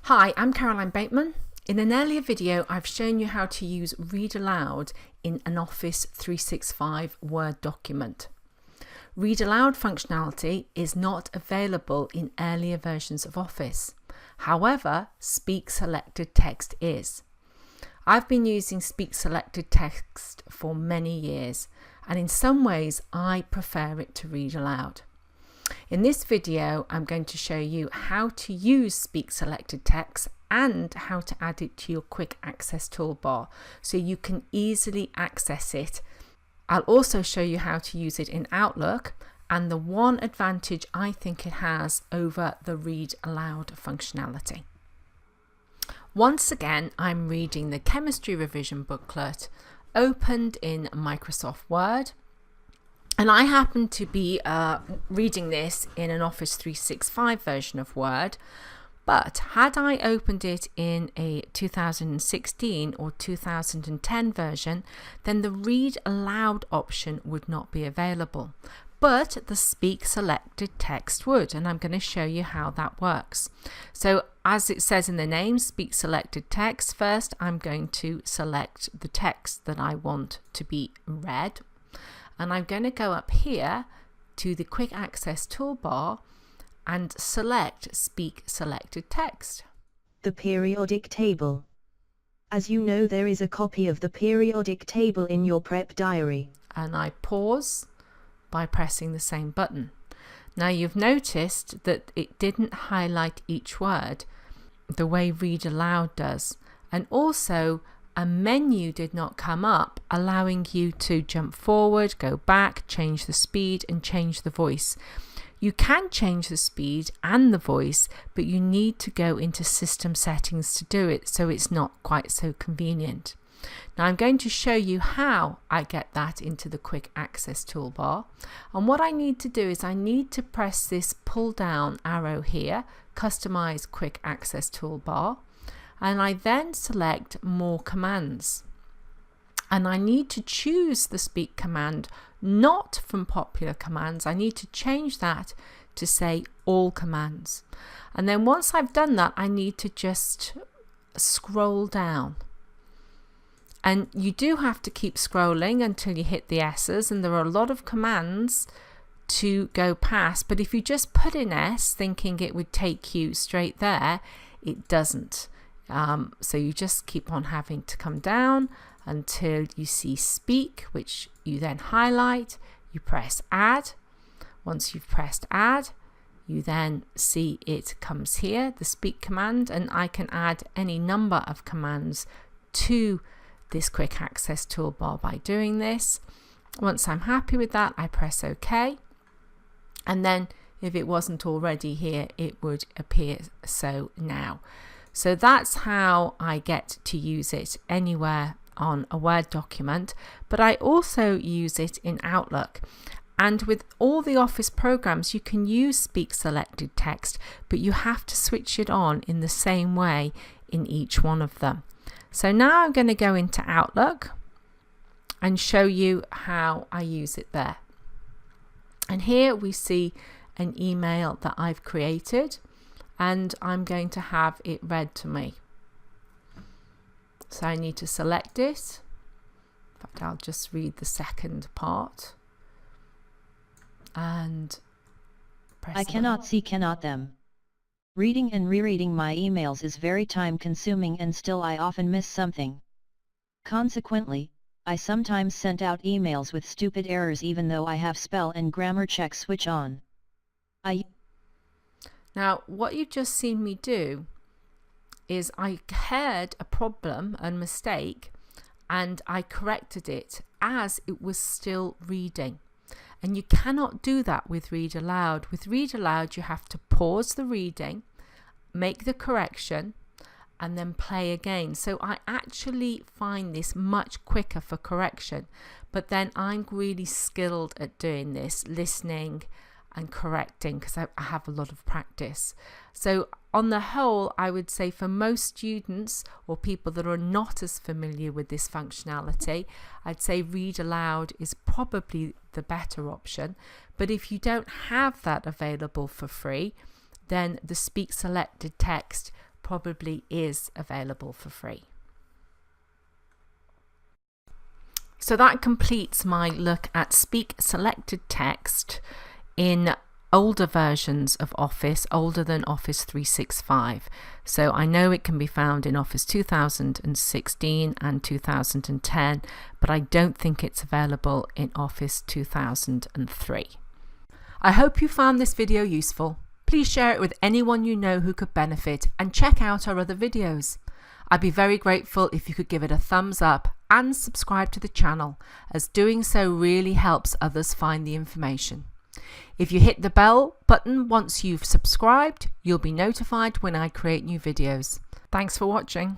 Hi, I'm Caroline Bateman. In an earlier video, I've shown you how to use Read Aloud in an Office 365 Word document. Read Aloud functionality is not available in earlier versions of Office. However, Speak Selected Text is. I've been using Speak Selected Text for many years, and in some ways I prefer it to Read Aloud. In this video, I'm going to show you how to use Speak Selected Text and how to add it to your quick access toolbar so you can easily access it. I'll also show you how to use it in Outlook and the one advantage I think it has over the Read Aloud functionality. Once again, I'm reading the chemistry revision booklet opened in Microsoft Word. And I happen to be reading this in an Office 365 version of Word, but had I opened it in a 2016 or 2010 version, then the Read Aloud option would not be available, but the Speak Selected Text would, and I'm going to show you how that works. So as it says in the name, Speak Selected Text, first I'm going to select the text that I want to be read. And I'm going to go up here to the quick access toolbar and select Speak Selected Text. The periodic table. As you know, there is a copy of the periodic table in your prep diary. And I pause by pressing the same button. Now you've noticed that it didn't highlight each word the way Read Aloud does. And also a menu did not come up allowing you to jump forward, go back, change the speed and change the voice. You can change the speed and the voice, but you need to go into system settings to do it, so it's not quite so convenient. Now I'm going to show you how I get that into the quick access toolbar. And what I need to do is I need to press this pull down arrow here, customize quick access toolbar. And I then select more commands, and I need to choose the speak command not from popular commands. I need to change that to say all commands, and then once I've done that I need to just scroll down, and you do have to keep scrolling until you hit the S's, and there are a lot of commands to go past, but if you just put in S thinking it would take you straight there, it doesn't. So you just keep on having to come down until you see speak, which you then highlight. You press add. Once you've pressed add, you then see it comes here, the speak command, and I can add any number of commands to this quick access toolbar by doing this. Once I'm happy with that, I press OK, and then if it wasn't already here, it would appear so now. So that's how I get to use it anywhere on a Word document, but I also use it in Outlook. And with all the Office programs, you can use Speak Selected Text, but you have to switch it on in the same way in each one of them. So now I'm going to go into Outlook and show you how I use it there. And here we see an email that I've created, and I'm going to have it read to me. So I need to select it. In fact, I'll just read the second part and press I cannot see cannot them. Reading and rereading my emails is very time consuming, and still I often miss something. Consequently, I sometimes send out emails with stupid errors even though I have spell and grammar check switch on. Now, what you've just seen me do is I heard a problem and mistake and I corrected it as it was still reading. And you cannot do that with Read Aloud. With Read Aloud, you have to pause the reading, make the correction, and then play again. So I actually find this much quicker for correction, but then I'm really skilled at doing this, listening and correcting, because I have a lot of practice. So on the whole, I would say for most students or people that are not as familiar with this functionality, I'd say Read Aloud is probably the better option. But if you don't have that available for free, then the Speak Selected Text probably is available for free. So that completes my look at Speak Selected Text in older versions of Office, older than Office 365. So I know it can be found in Office 2016 and 2010, but I don't think it's available in Office 2003. I hope you found this video useful. Please share it with anyone you know who could benefit, and check out our other videos. I'd be very grateful if you could give it a thumbs up and subscribe to the channel, as doing so really helps others find the information. If you hit the bell button once you've subscribed, you'll be notified when I create new videos. Thanks for watching.